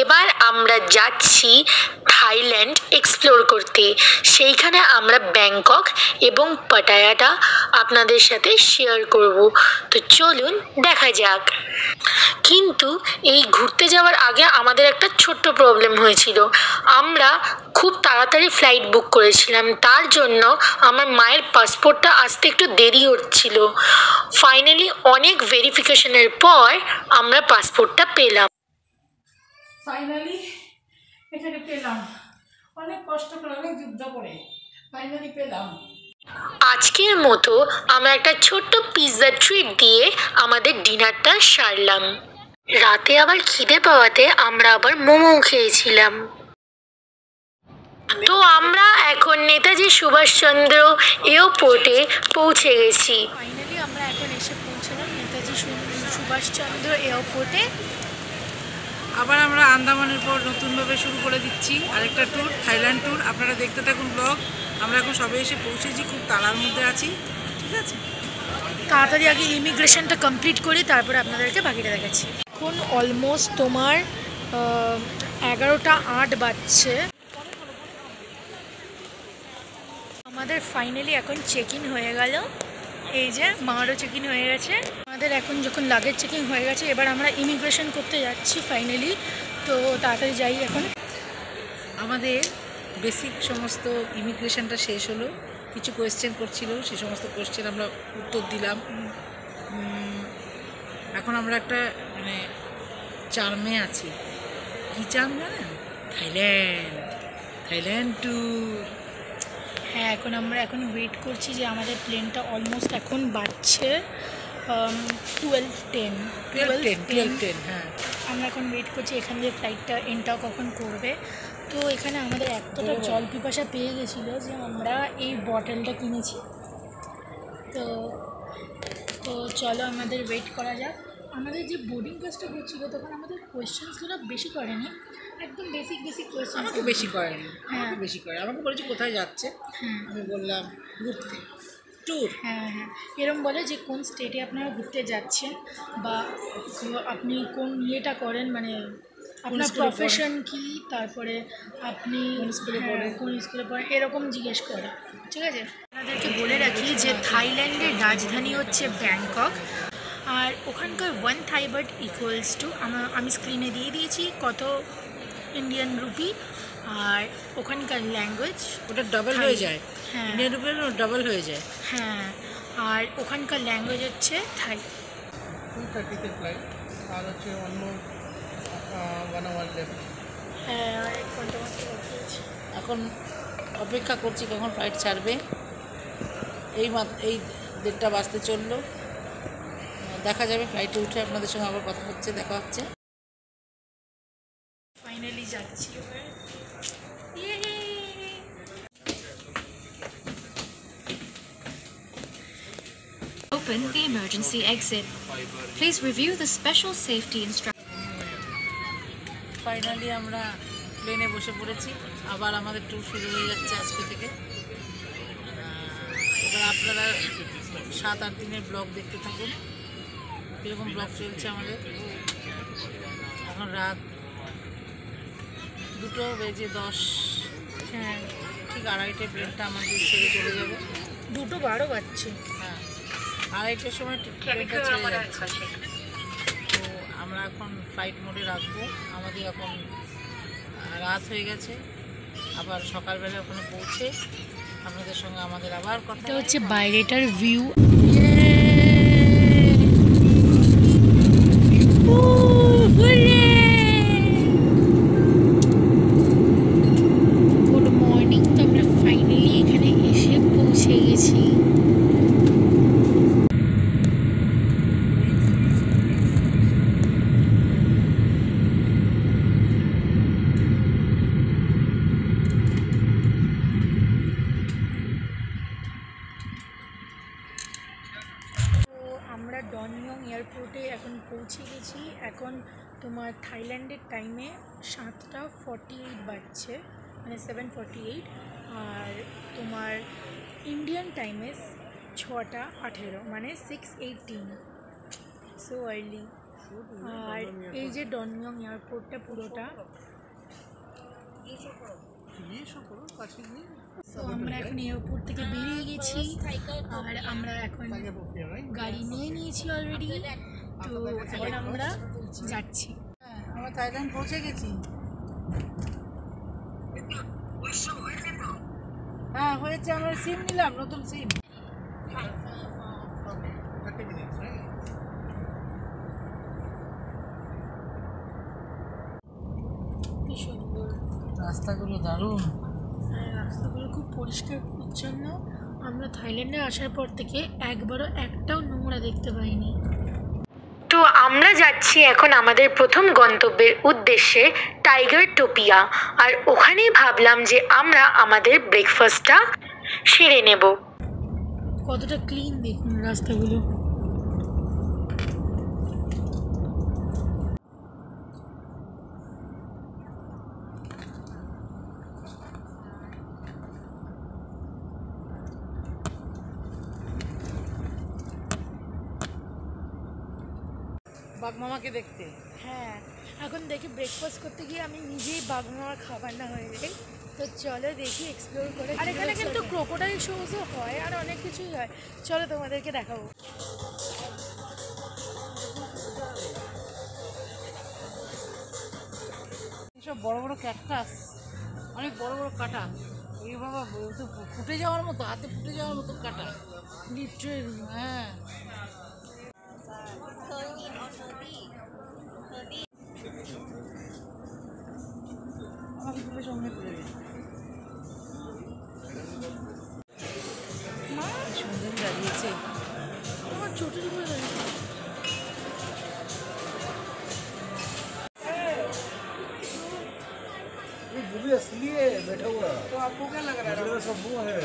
এবার আমরা যাচ্ছি থাইল্যান্ড এক্সপ্লোর করতে। সেইখানে আমরা ব্যাংকক এবং পাটায়াটা আপনাদের সাথে শেয়ার করব। তো চলুন দেখা যাক। কিন্তু এই ঘুরতে যাওয়ার আগে আমাদের একটা ছোট্ট প্রবলেম হয়েছিল। আমরা খুব তাড়াতাড়ি ফ্লাইট বুক করেছিলাম, তার জন্য আমার মায়ের পাসপোর্টটা আসতে একটু দেরি হচ্ছিল। ফাইনালি অনেক ভেরিফিকেশনের পর আমরা পাসপোর্টটা পেলাম। ফাইনালি এখানে পেলাম, অনেক কষ্ট করে, অনেক যুদ্ধ করে ফাইনালি পেলাম। আজকের মতো আমরা একটা ছোট্ট পিৎজা ট্রিট দিয়ে আমাদের ডিনারটা সারলাম। রাতে আবার খিদে পাওয়াতে আমরা আবার মোমো খেয়েছিলাম। তো আমরা এখন নেতাজি সুভাষচন্দ্র এয়ারপোর্টে পৌঁছে গেছি। ফাইনালি আমরা এখন এসে পৌঁছলাম নেতাজি সুভাষচন্দ্র এয়ারপোর্টে। আবার আমরা আন্দামানের পর নতুনভাবে শুরু করে দিচ্ছি আরেকটা ট্যুর, থাইল্যান্ড ট্যুর। আপনারা দেখতে থাকুন ব্লগ। আমরা এখন সবে এসে পৌঁছেছি, খুব তাড়ার মধ্যে আছি। ঠিক আছে, তাড়াতাড়ি আগে ইমিগ্রেশনটা কমপ্লিট করি, তারপরে আপনাদেরকে বাকিটা দেখাচ্ছি। এখন অলমোস্ট তোমার 11টা 8 বাজছে। আমাদের ফাইনালি এখন চেক ইন হয়ে গেল। এই যে মারও চেক ইন হয়ে গেছে। আমাদের এখন যখন লাগেজ চেকিং হয়ে গেছে, এবার আমরা ইমিগ্রেশন করতে যাচ্ছি ফাইনালি। তো তাড়াতাড়ি যাই এখন। আমাদের বেসিক সমস্ত ইমিগ্রেশনটা শেষ হলো। কিছু কোয়েশ্চেন করছিল, সেই সমস্ত কোয়েশ্চেন আমরা উত্তর দিলাম। এখন আমরা একটা মানে চার্মে আছি। কী চার্ম জানেন? Thailand tour. হ্যাঁ, আমরা এখন ওয়েট করছি যে আমাদের প্লেনটা অলমোস্ট এখন বাজছে 12:10। হ্যাঁ, আমরা এখন ওয়েট করছি এখান দিয়ে ফ্লাইটটা এন্টার কখন করবে। তো এখানে আমাদের এতটা জল পিপাসা পেয়ে গেছিলো যে আমরা এই বটলটা কিনেছি। তো চলো আমাদের ওয়েট করা যাক। আমাদের যে বোর্ডিং পাসটা করছিল তখন আমাদের কোয়েশ্চেন্সগুলো বেশি করেনি, একদম বেসিক কোয়েশ্চেন। আমাকে বেশি করেনি, আমাকে বলেছি কোথায় যাচ্ছে। আমি বললাম ঘুরতে, ট্যুর। হ্যাঁ, এরম বলে যে কোন স্টেটে আপনারা ঘুরতে যাচ্ছেন, বা আপনি কোন ইয়েটা করেন, মানে আপনার প্রফেশন কি, তারপরে আপনি কোন স্কুলে পড়েন, এরকম জিজ্ঞেস করে। ঠিক আছে, আপনাদেরকে বলে রাখি যে থাইল্যান্ডের রাজধানী হচ্ছে ব্যাংকক। আর ওখানকার 1 থাই বাট ইকুয়ালস টু, আমি স্ক্রিনে দিয়ে দিয়েছি কত ইন্ডিয়ান রুপি। আর ওখানকার ল্যাঙ্গুয়েজ ওটা ডাবল হয়ে যায়। হ্যাঁ, ইন্ডিয়ান রুপি ডাবল হয়ে যায়। হ্যাঁ, আর ওখানকার ল্যাঙ্গুয়েজ হচ্ছে থাই। 2:30 ফ্লাইট, আর হচ্ছে অন্য 1 আওয়ার লেফট। হ্যাঁ, 1 ঘন্টা মতো আছে। এখন অপেক্ষা করছি কখন ফ্লাইট ছাড়বে। এই 1:30 বাজতে চললো। দেখা যাবে, ফ্লাইটে উঠে আপনাদের সঙ্গে আবার কথা হচ্ছে, দেখা হচ্ছে। ফাইনালি যাচ্ছি। Open the emergency exit. Please review the special safety instructions. Finally আমরা প্লেনে বসে পড়েছি। আবার আমাদের ট্যুর শুরু হয়ে যাচ্ছে আজকে থেকে। এবার আপনারা 7-8 দিনের ব্লগ দেখতে থাকুন, কীরকম ব্লগ চলছে আমাদের। এখন রাত 2:10। হ্যাঁ, ঠিক 2:30টায় প্লেনটা আমাদের ছেড়ে চলে যাবে। 2:12 বাজছে। হ্যাঁ, 2:30টার সময় প্লেনটা ছেড়ে যাচ্ছে। তো আমরা এখন ফ্লাইট মোডে রাখবো। আমাদের এখন রাত হয়ে গেছে। আবার সকালবেলা ওখানে পৌঁছে আপনাদের সঙ্গে আমাদের আবার কথা। এটা হচ্ছে বাইরেটার ভিউ। Good morning. তো আমরা ফাইনালি এখানে এসে পৌঁছে গেছি। আমরা ডনমিয়ং এয়ারপোর্টে এখন পৌঁছে গেছি। এখন তোমার থাইল্যান্ডের টাইমে 7:48 বাজছে, মানে 7:48। আর তোমার ইন্ডিয়ান টাইমে 6:18, মানে 6:18। So early. আর এই যে ডনমিয়ং এয়ারপোর্টটা পুরোটা। তো আমরা এখন এয়ারপোর্ট থেকে বেরিয়ে গেছি আর আমরা এখন গাড়ি নিয়ে নিয়েছি অলরেডি। তো এখন আমরা যাচ্ছি। আমরা থাইল্যান্ড পৌঁছে গেছি। হ্যাঁ হয়েছে, আমরা সিম নিলাম, নতুন সিম। কি সুন্দর রাস্তাগুলো দারুণ। রাস্তাগুলো খুব পরিষ্কার পরিচ্ছন্ন। আমরা থাইল্যান্ডে আসার পর থেকে একবারও একটাও নোংরা দেখতে পাইনি। তো আমরা যাচ্ছি এখন আমাদের প্রথম গন্তব্যের উদ্দেশ্যে, টাইগার টোপিয়া। আর ওখানেই ভাবলাম যে আমরা আমাদের ব্রেকফাস্টটা সেরে নেব। কতটা ক্লিন দেখুন রাস্তাগুলো। বাঘমামাকে দেখতে। হ্যাঁ, এখন দেখি ব্রেকফাস্ট করতে গিয়ে আমি নিজেই বাঘমামার খাবার না হয়ে যাই। তো চলো দেখি, এক্সপ্লোর করে। আর এখানে কিন্তু ক্রোকোডাইল শোজও হয় আর অনেক কিছুই হয়। চলো তোমাদেরকে দেখাবো। এইসব বড় বড় ক্যাকটাস, অনেক বড় বড় কাটা, এই বাবা তো ফুটে যাওয়ার মতো, হাতে ফুটে যাওয়ার মতো কাটা লিটারেলি। হ্যাঁ। আমাকে তুলে সঙ্গে তুলে দিই। সুন্দর দাঁড়িয়েছে। আমার ছোটো করে দাঁড়িয়েছে। वो असली है बैठा हुआ। तो आपको क्या लग रहा है? सब वो है।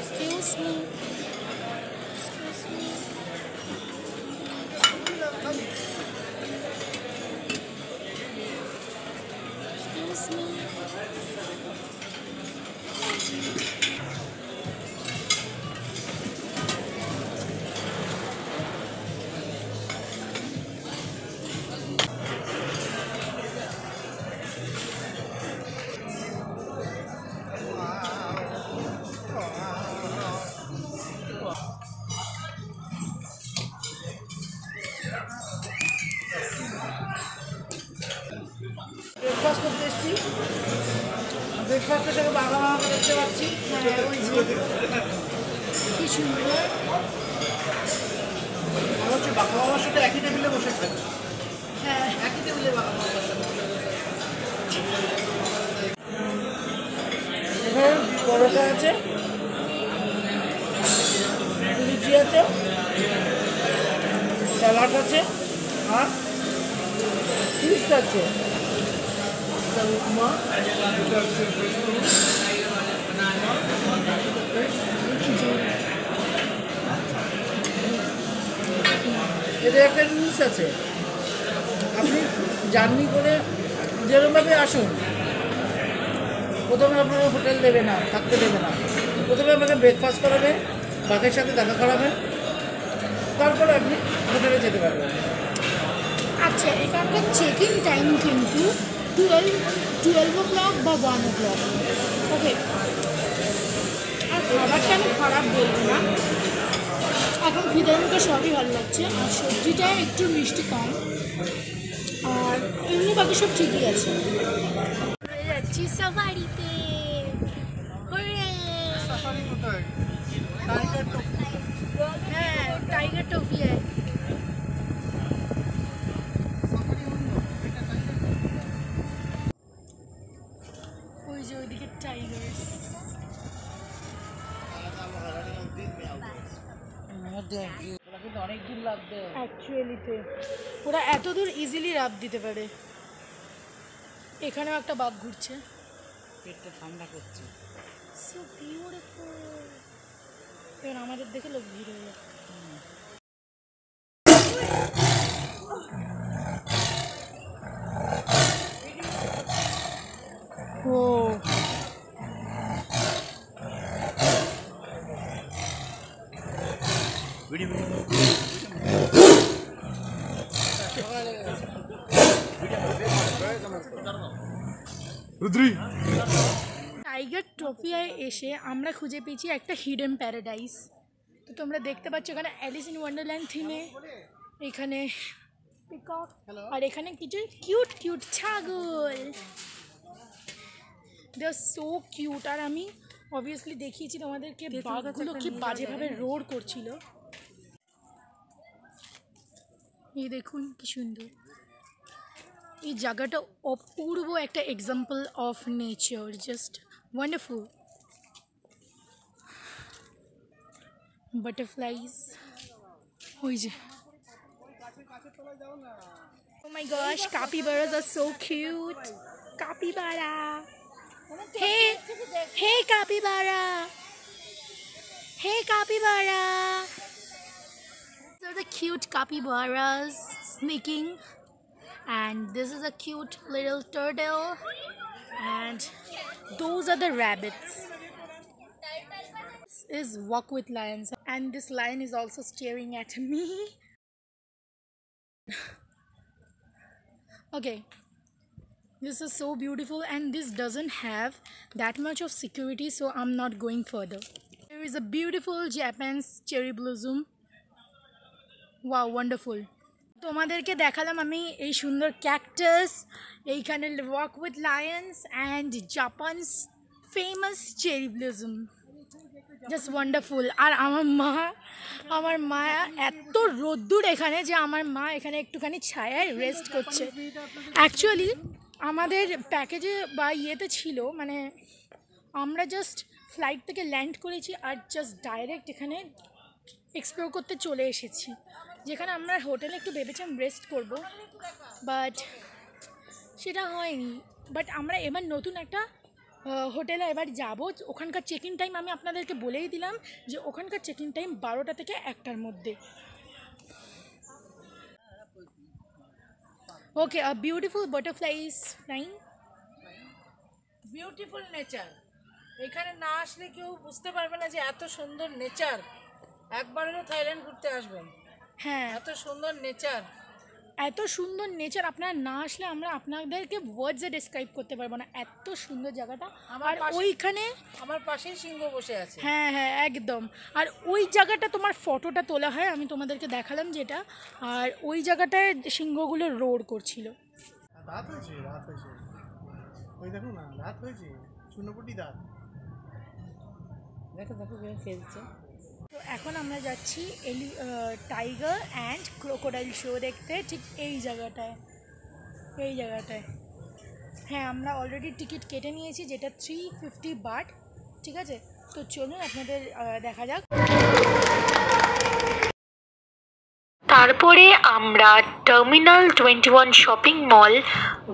Excuse me. Excuse me. Excuse me. Breakfast করতে এসেছি। ব্রেকফাস্টের সঙ্গে বাঘমামাকে দেখতে পাচ্ছি। হ্যাঁ, ওই যে কি সুন্দর। আমার হচ্ছে বাঘমামার সাথে একই টেবিলে বসে থাকে। হ্যাঁ, একই টেবিলে বাঘমামার সাথে। এখানে পরোটা আছে, লুচি আছে, স্যালাড আছে আর ফিশ আছে, উপমা, এদের একটা রুলস আছে। আপনি জার্নি করে যেরকমভাবে আসুন, প্রথমে আপনাকে হোটেল দেবে না, থাকতে দেবে না। প্রথমে আপনাকে ব্রেকফাস্ট করাবে, বাঘের সাথে দেখা করাবে, তারপরে আপনি হোটেলে যেতে পারবেন। আচ্ছা, এখানকার চেকিং টাইম কিন্তু 12 বা 1 ওকে। আর খাবারটা আমি খারাপ বলবো না, এখন খিদের মুখে সবই ভালো লাগছে। আর সবজিটা একটু মিষ্টি কম, আর এমনি বাকি সব ঠিকই আছে। যাচ্ছি সাফারিতে। सफारी होता है टाइगर टोपी। হ্যাঁ, টাইগার টোপিয়া। ওই যে ওইদিকে টাইগার্স। ওরা কিন্তু অনেক দূর লাভ দেয় অ্যাকচুয়ালিতে ওরা এত দূর ইজিলি লাভ দিতে পারে। এখানেও একটা বাঘ ঘুরছে। পেটটা ঠান্ডা করছে। So beautiful. এবার আমাদের দেখে লোক ভিড় হয়ে যাবে। ও টাইগার ট্রফিয়ায় এসে আমরা খুঁজে পেয়েছি একটা হিডেন প্যারাডাইস। তো তোমরা দেখতে পাচ্ছ এখানে অ্যালিস ইন ওয়ান্ডারল্যান্ড থিমে, এখানে পিকক, আর এখানে কিছু কিউট কিউট ছাগল। দে আর সো কিউট। আর আমি অবভিয়াসলি দেখিয়েছি তোমাদেরকে বাঘগুলো কি বাজেভাবে রোড করছিল। এই দেখুন কি সুন্দর। এই জায়গাটা অপূর্ব একটা example of nature, just wonderful. Butterflies ওই যে, oh my gosh, capybaras are so cute. Capybara, hey capybara, hey capybara. These are the cute capybaras sneaking, and this is a cute little turtle, and those are the rabbits. This is Walk with Lions, and this lion is also staring at me. Okay, this is so beautiful, and this doesn't have that much of security, so I'm not going further. There is a beautiful Japanese cherry blossom. Wow, wonderful. তোমাদেরকে দেখালাম আমি এই সুন্দর cactus, এইখানে walk with lions and Japan's famous cherry blossom, just wonderful. আর আমার মা এত রোদ্দুর এখানে যে আমার মা এখানে একটুখানি ছায়ায় রেস্ট করছে। অ্যাকচুয়ালি আমাদের প্যাকেজে বা ইয়েতে ছিল, মানে আমরা জাস্ট ফ্লাইট থেকে ল্যান্ড করেছি আর জাস্ট ডাইরেক্ট এখানে এক্সপ্লোর করতে চলে এসেছি, যেখানে আমরা হোটেলে একটু ভেবেছিলাম রেস্ট করব, বাট সেটা হয়নি। বাট আমরা এবার নতুন একটা হোটেলে এবার যাব। ওখানকার চেক ইন টাইম আমি আপনাদেরকে বলেই দিলাম যে ওখানকার চেক ইন টাইম 12টা থেকে 1টার মধ্যে। Okay, a beautiful butterflies flying. Beautiful nature. এখানে না আসলে কেউ বুঝতে পারবে না যে এত সুন্দর নেচার। একবার হলেও থাইল্যান্ড ঘুরতে আসবেন। হ্যাঁ, এত সুন্দর নেচার, এত সুন্দর নেচার আপনারা না আসলে আমরা আপনাদেরকে ওয়ার্ডসে ডেসক্রাইব করতে পারবো না, এত সুন্দর জায়গাটা। আর ওইখানে আমার পাশেই সিংহ বসে আছে। হ্যাঁ হ্যাঁ একদম। আর ওই জায়গাটা তোমার ফটোটা তোলা হয়, আমি তোমাদেরকে দেখালাম যেটা। আর ওই জায়গাটায় সিংহগুলো রোড করছিল। রাত হয়েছে, রাত হয়েছে, ওই দেখো না, রাত হয়েছে, চুনোপুটি দাঁত। দেখো দেখো খেলছে। তো এখন আমরা যাচ্ছি টাইগার অ্যান্ড ক্রোকোডাইল শো দেখতে, ঠিক এই জায়গাটায়। হ্যাঁ, আমরা অলরেডি টিকিট কেটে নিয়েছি, যেটা 350 বাট। ঠিক আছে, তো চলুন আপনাদের দেখা যাক। তারপরে আমরা টার্মিনাল 21 শপিং মল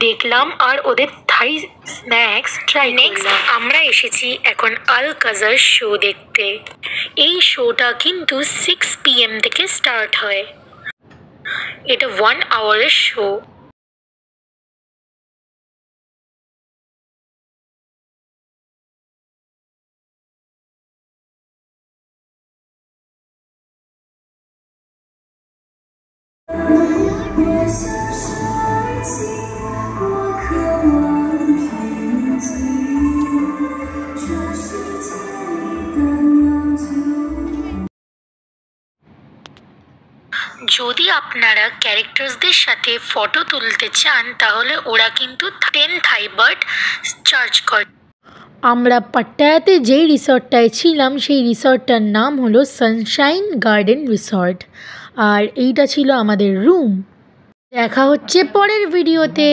দেখলাম আর ওদের থাই স্ন্যাক্স ট্রাই করলাম। আমরা এসেছি এখন আল কাজার শো দেখতে। এই শোটা কিন্তু 6 PM থেকে স্টার্ট হয়। এটা 1 আওয়ারের শো। যদি আপনারা ক্যারেক্টার্সদের সাথে ফটো তুলতে চান তাহলে ওরা কিন্তু 10 থাই বাট চার্জ করে। আমরা পাট্টায়াতে যেই রিসর্টটায় ছিলাম সেই রিসর্টটার নাম হলো সানশাইন গার্ডেন রিসর্ট, আর এইটা ছিল আমাদের রুম। দেখা হচ্ছে পরের ভিডিওতে।